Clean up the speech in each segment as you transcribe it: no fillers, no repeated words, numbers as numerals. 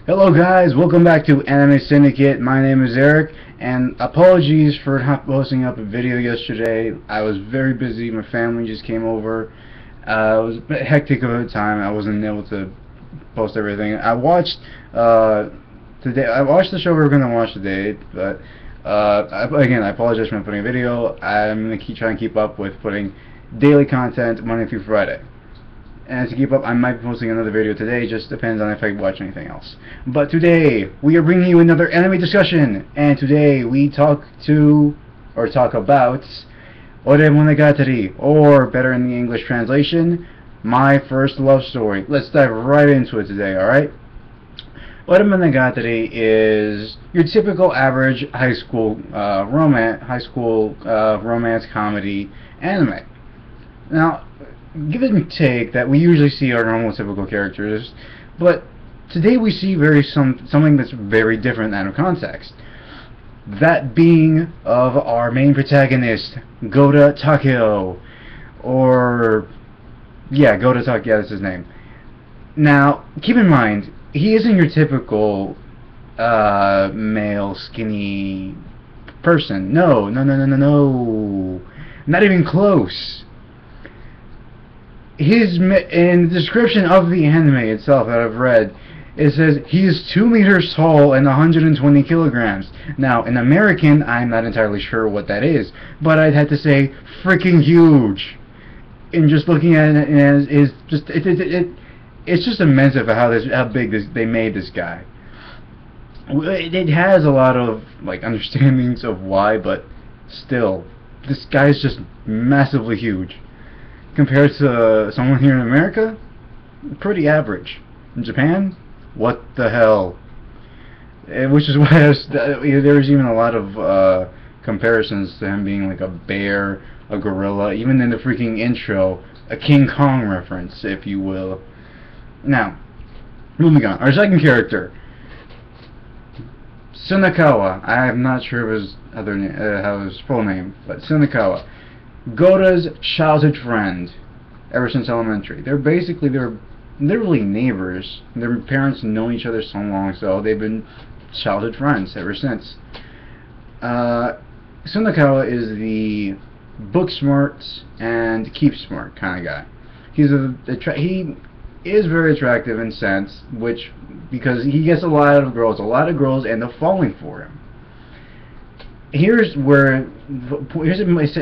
Hello guys, welcome back to Anime Syndicate. My name is Eric, and apologies for not posting up a video yesterday. I was very busy, my family just came over. It was a bit hectic of a time. I wasn't able to post everything. I watched the show we were going to watch today, but again, I apologize for not putting a video. I'm going to try and keep up with putting daily content Monday through Friday. And to keep up, I might be posting another video today, just depends on if I watch anything else. But today, we are bringing you another anime discussion, and today we talk about Ore Monogatari, or better in the English translation, My First Love Story. Let's dive right into it today, alright? Ore Monogatari is your typical average high school romance comedy anime. Now, give and take that we usually see our normal typical characters, but today we see something that's very different out of context. That being of our main protagonist, Gouda Takeo, Gouda Takeo, that's his name. Now, keep in mind, he isn't your typical male skinny person. No, not even close. In the description of the anime itself that I've read, it says he is 2 meters tall and 120 kilograms. Now, in American, I'm not entirely sure what that is, but I'd have to say freaking huge. And just looking at it, it's just immense of how big they made this guy. It has a lot of understandings of why, but still, this guy's just massively huge. Compared to someone here in America, pretty average. In Japan, what the hell? Which is why there was even a lot of comparisons to him being like a bear, a gorilla, even in the freaking intro, a King Kong reference, if you will. Now, moving on. Our second character, Sunakawa. I'm not sure of his his full name, but Sunakawa. Gouda's childhood friend, ever since elementary. They're literally neighbors. Their parents know each other so long, so they've been childhood friends ever since. Sunakawa is the book smart and keep smart kind of guy. He is very attractive in sense, because he gets a lot of girls end up falling for him. Here's a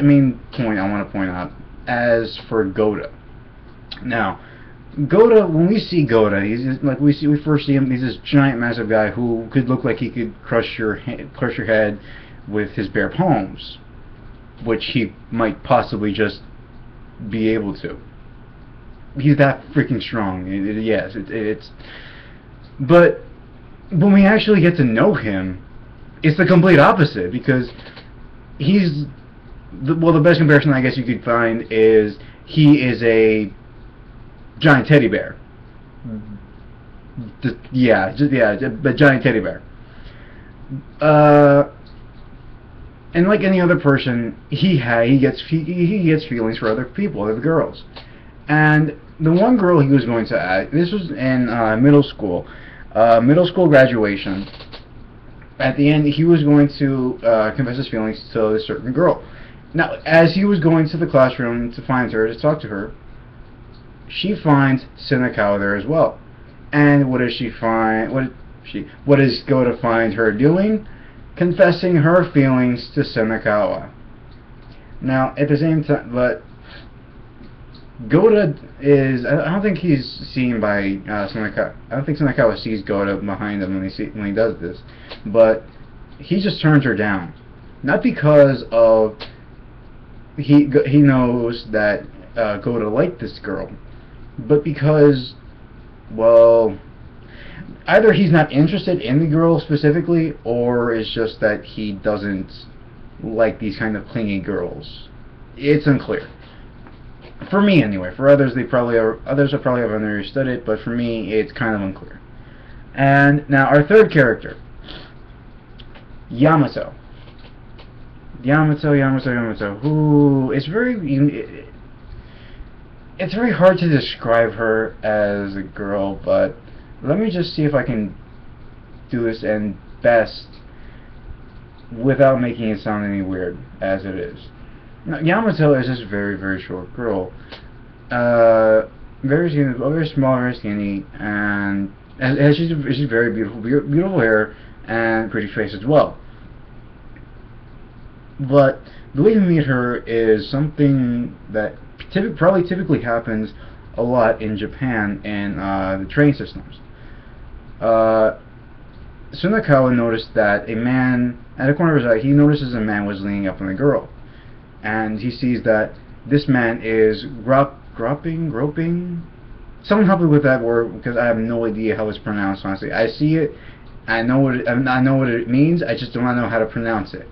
main point I want to point out. As for Gouda, now Gouda, when we see Gouda, we first see him. He's this giant, massive guy who could look like he could crush your head with his bare palms, which he might possibly just be able to. He's that freaking strong. But when we actually get to know him, it's the complete opposite, because the best comparison I guess you could find is he is a giant teddy bear. A giant teddy bear. And like any other person, he gets feelings for other people, other girls. And the one girl he was going to act, this was in middle school graduation. At the end, he was going to confess his feelings to a certain girl. Now, as he was going to the classroom to find her, to talk to her, she finds Sunakawa there as well. And what does she find? What is Gouda find her doing? Confessing her feelings to Sunakawa. Now, at the same time, but Gouda is, I don't think he's seen by Sunakawa. I don't think Sunakawa sees Gouda behind him when he does this, but he just turns her down, not because of he knows that Gouda liked this girl, but because, well, either he's not interested in the girl specifically, or it's just that he doesn't like these kind of clingy girls. It's unclear. For me, anyway. For others, others have probably understood it, but for me, it's kind of unclear. And now our third character, Yamato. Who is it's very hard to describe her as a girl, but let me just see if I can do this and best without making it sound any weird as it is. Now, Yamato is this very, very short girl. Very skinny, very small, very skinny, and she's very beautiful, beautiful hair and pretty face as well. But the way we meet her is something that typically happens a lot in Japan in the train systems. Sunakawa noticed that a man, at the corner of his eye, he notices a man was leaning up on a girl. And he sees that this man is groping? Someone help me with that word, because I have no idea how it's pronounced, honestly. I see it, I know what it means, I just don't know how to pronounce it.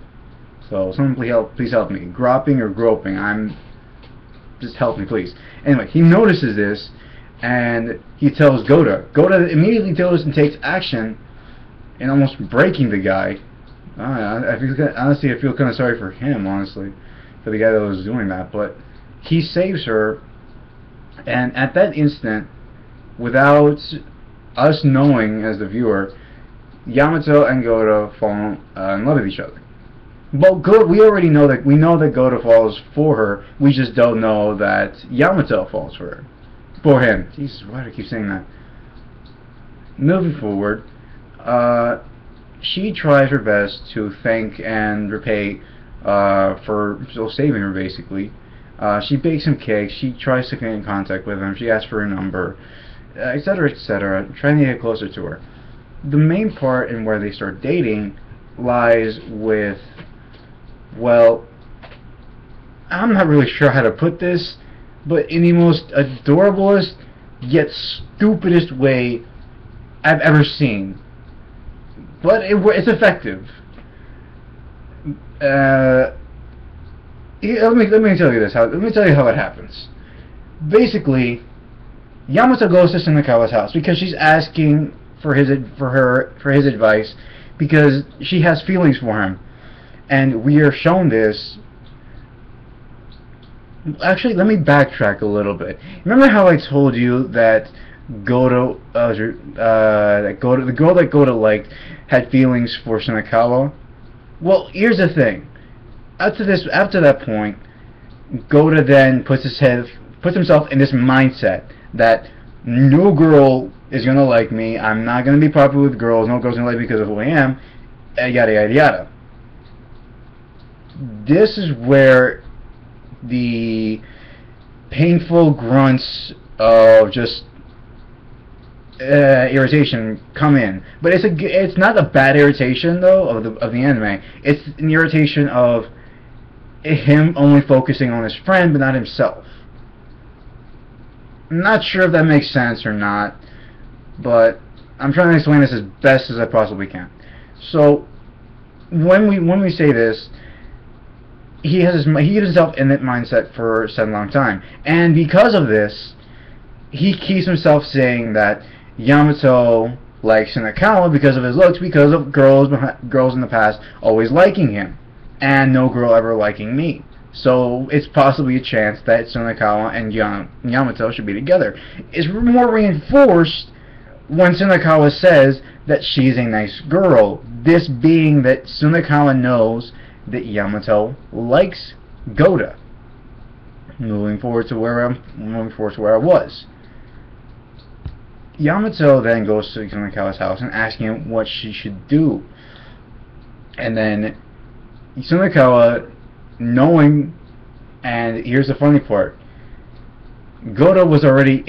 So, someone please help me. Groping or groping, just help me, please. Anyway, he notices this, and he tells Gouda. Gouda immediately goes and takes action in almost breaking the guy. Honestly, I feel kind of sorry for him, honestly, for the guy that was doing that. But he saves her, and at that instant, without us knowing as the viewer, Yamato and Gouda fall in love with each other. But we already know that Gouda falls for her. We just don't know that Yamato falls for him. Jesus, why do I keep saying that? Moving forward, she tries her best to thank and repay for saving her, basically. She bakes him cakes, she tries to get in contact with him, she asks for her number, etc., etc., trying to get closer to her. The main part in where they start dating lies with, well, I'm not really sure how to put this, but in the most adorablest yet stupidest way I've ever seen. But it's effective. Let me tell you this. Let me tell you how it happens. Basically, Yamato goes to Sunakawa's house because she's asking for his advice because she has feelings for him, and we are shown this. Actually, let me backtrack a little bit. Remember how I told you that Gouda, the girl that Gouda liked, had feelings for Sunakawa? Well, here's the thing. After that point, Gouda then puts himself in this mindset that no girl is gonna like me. I'm not gonna be popular with girls. No girl's gonna like me because of who I am. Yada yada yada. This is where the painful grunts of just irritation come in, but it's not a bad irritation though of the anime. It's an irritation of him only focusing on his friend but not himself. I'm not sure if that makes sense or not, but I'm trying to explain this as best as I possibly can. So when we say this, he gets himself in that mindset for such a long time, and because of this, he keeps himself saying that Yamato likes Sunakawa because of his looks, because of girls in the past always liking him, and no girl ever liking me. So it's possibly a chance that Sunakawa and Yamato should be together. It's more reinforced when Sunakawa says that she's a nice girl. This being that Sunakawa knows that Yamato likes Gouda. Moving forward to where I was. Yamato then goes to Sunakawa's house and asks him what she should do. And then Sunakawa, knowing, and here's the funny part, Gouda was already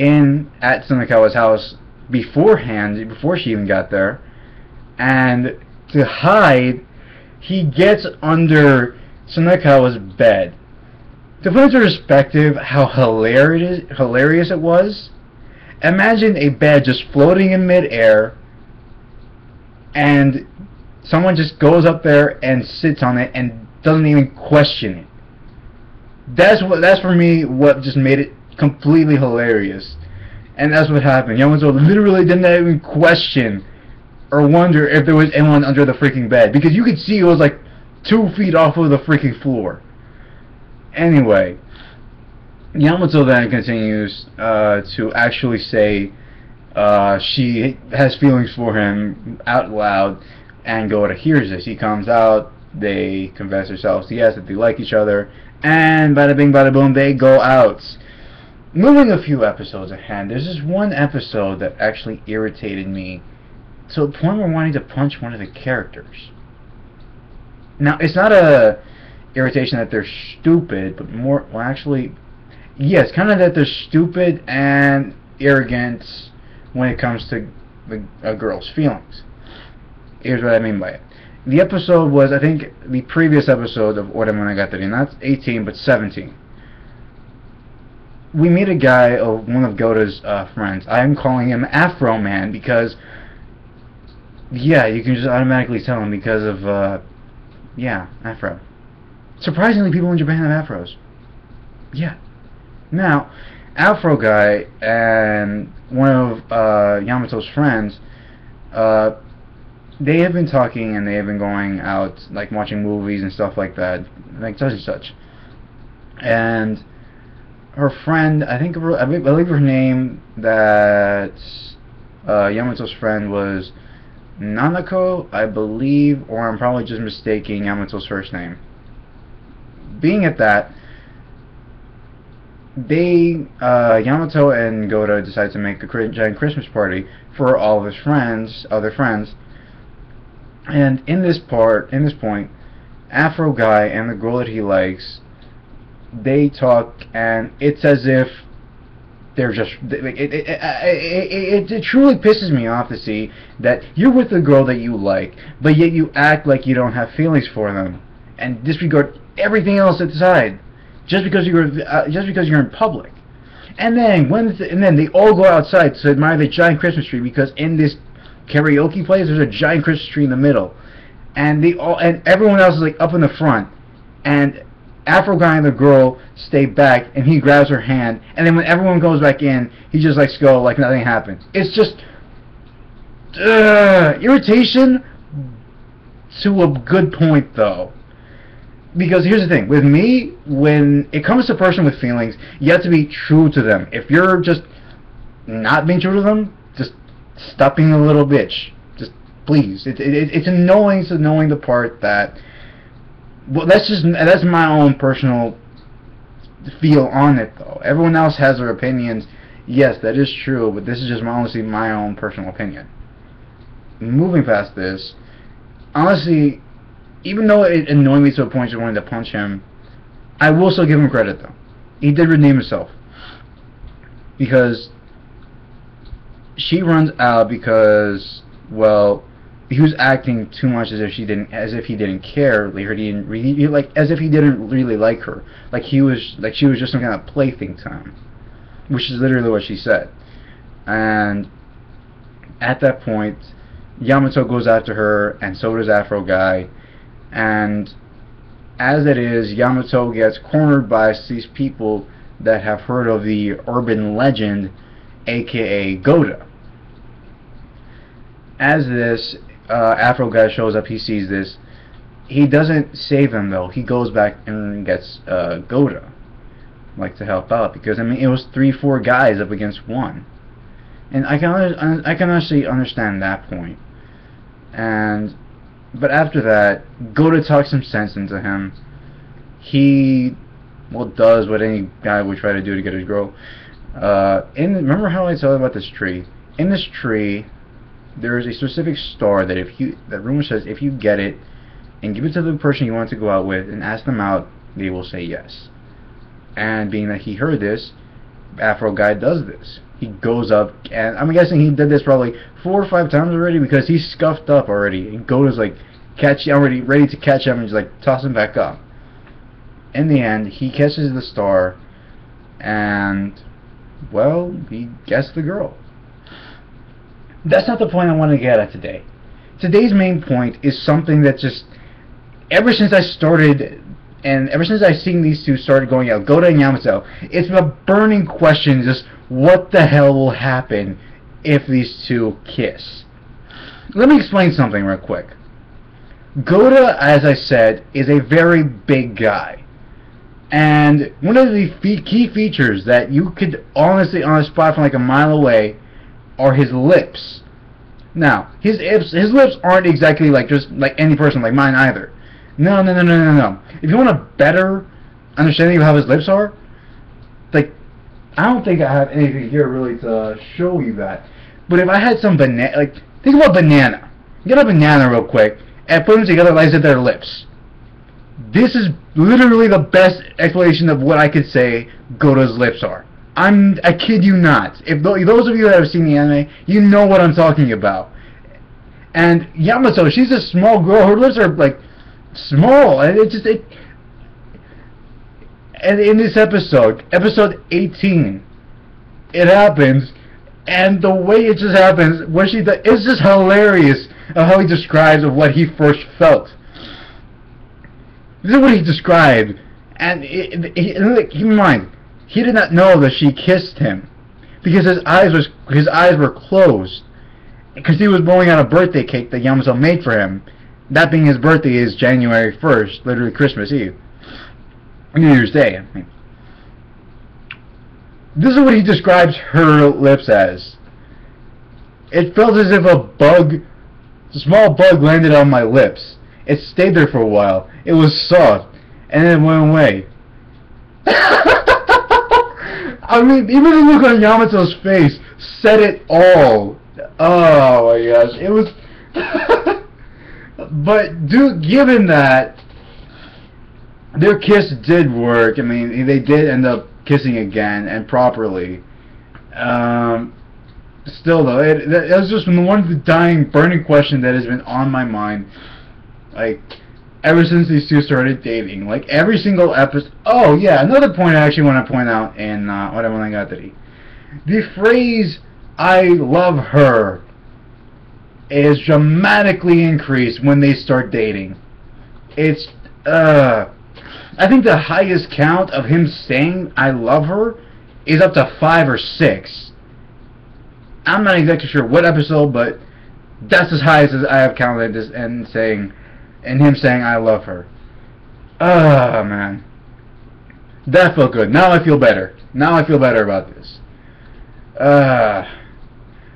at Sunakawa's house beforehand, before she even got there, and to hide, he gets under Sunakawa's bed. To put into perspective how hilarious it was, imagine a bed just floating in midair, and someone just goes up there and sits on it and doesn't even question it. That's for me what just made it completely hilarious. And that's what happened. Yamato literally didn't even question or wonder if there was anyone under the freaking bed, because you could see it was like 2 feet off of the freaking floor. Anyway, Yamato then continues to actually say She has feelings for him out loud, and Gouda hears this. He comes out, they confess themselves to yes, that they like each other, and bada bing bada boom, they go out. Moving a few episodes ahead, there's this one episode that actually irritated me to the point where wanting to punch one of the characters. Now, it's not a irritation that they're stupid, but more, well, actually, yes, kind of that they're stupid and arrogant when it comes to a girl's feelings. Here's what I mean by it. The episode was, I think, the previous episode of Monogatari, not 18, but 17. We meet a guy, one of Gouda's friends. I'm calling him Afro Man because, yeah, you can just automatically tell him because of, yeah, Afro. Surprisingly, people in Japan have Afros. Yeah. Now, Afro guy and one of Yamato's friends, they have been talking and they have been going out, like watching movies and stuff like that, like such and such. And her friend, I believe her name, that Yamato's friend was Nanako, I believe, or I'm probably just mistaking Yamato's first name. Being at that, they, Yamato and Gouda decide to make a giant Christmas party for all of his friends, other friends. And in this point, Afro guy and the girl that he likes, they talk, and it's as if they're just, it truly pisses me off to see that you're with a girl that you like, but yet you act like you don't have feelings for them, and disregard everything else aside, just because you're in public. And then they all go outside to admire the giant Christmas tree, because in this karaoke place there's a giant Christmas tree in the middle, and everyone else is like up in the front, and Afro guy and the girl stay back, and he grabs her hand, and then when everyone goes back in, he just lets go like nothing happened. It's just irritation to a good point, though. Because here's the thing, with me, when it comes to a person with feelings, you have to be true to them. If you're just not being true to them, just stop being a little bitch. Just please. It's annoying to knowing the part that, well, that's my own personal feel on it, though. Everyone else has their opinions. Yes, that is true, but this is just honestly my own personal opinion. Moving past this, honestly, even though it annoyed me to a point of wanting to punch him, I will still give him credit, though. He did redeem himself. Because she runs out because, well, he was acting too much as if he didn't care, as if he didn't really like her, like she was just some kind of plaything to him, which is literally what she said. And at that point, Yamato goes after her, and so does Afro guy. And as it is, Yamato gets cornered by these people that have heard of the urban legend, aka Gouda. As this Afro guy shows up, he sees this. He doesn't save him, though. He goes back and gets Gouda, like, to help out, because I mean it was 3-4 guys up against one, and I can actually understand that point. But after that, Gouda talks some sense into him. He, well, does what any guy would try to do to get his girl. Remember how I told you about this tree? In this tree, there is a specific star that that rumor says if you get it and give it to the person you want to go out with and ask them out, they will say yes. And being that he heard this, Afro guy does this. He goes up, and I'm guessing he did this probably 4 or 5 times already, because he's scuffed up already, and Gouda's like already ready to catch him and just like toss him back up. In the end, he catches the star, and, well, he gets the girl. That's not the point I want to get at today. Today's main point is something that just, ever since I started, and ever since I've seen these two started going out, Gouda and Yamato, it's a burning question, just what the hell will happen if these two kiss? Let me explain something real quick. Gouda, as I said, is a very big guy. And one of the key features that you could honestly, on a spot from like a mile away, are his lips. Now, his lips aren't exactly like just like any person like mine either. No. If you want a better understanding of how his lips are, like, I don't think I have anything here really to show you that. But if I had some banana, like, think about banana. Get a banana real quick and put them together like their lips. This is literally the best explanation of what I could say Gouda's lips are. I kid you not. If those of you that have seen the anime, you know what I'm talking about. And Yamato, she's a small girl. Her lips are like small, and and in this episode 18, it happens, and the way it just happens, what she does, it's just hilarious of how he describes of what he first felt. This is what he described, and keep in mind, he did not know that she kissed him because his eyes were closed because he was blowing out a birthday cake that Yamato made for him. That being his birthday is January 1st, literally Christmas Eve, New Year's Day. I mean, this is what he describes her lips as. It felt as if a small bug landed on my lips. It stayed there for a while. It was soft, and then it went away. I mean, even the look on Yamato's face said it all. Oh my gosh, it was. But given that their kiss did work, I mean, they did end up kissing again and properly. Still though, it was just one of the dying, burning questions that has been on my mind, like, ever since these two started dating. Like, every single episode. Oh yeah, another point I actually want to point out in Monogatari. The phrase "I love her" is dramatically increased when they start dating. It's I think the highest count of him saying "I love her" is up to 5 or 6. I'm not exactly sure what episode, but that's as high as I have counted this, and him saying "I love her." Oh man, that felt good. Now I feel better. Now I feel better about this.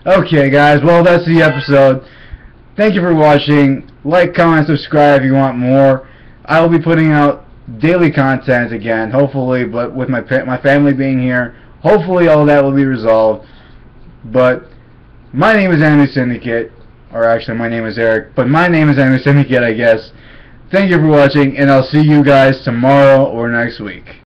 Okay guys, well, that's the episode. Thank you for watching. Like, comment, subscribe if you want more. I will be putting out daily content again, hopefully, but with my family being here, hopefully all that will be resolved. But my name is Anime Syndicate, or actually my name is Eric, but my name is Anime Syndicate, I guess. Thank you for watching, and I'll see you guys tomorrow or next week.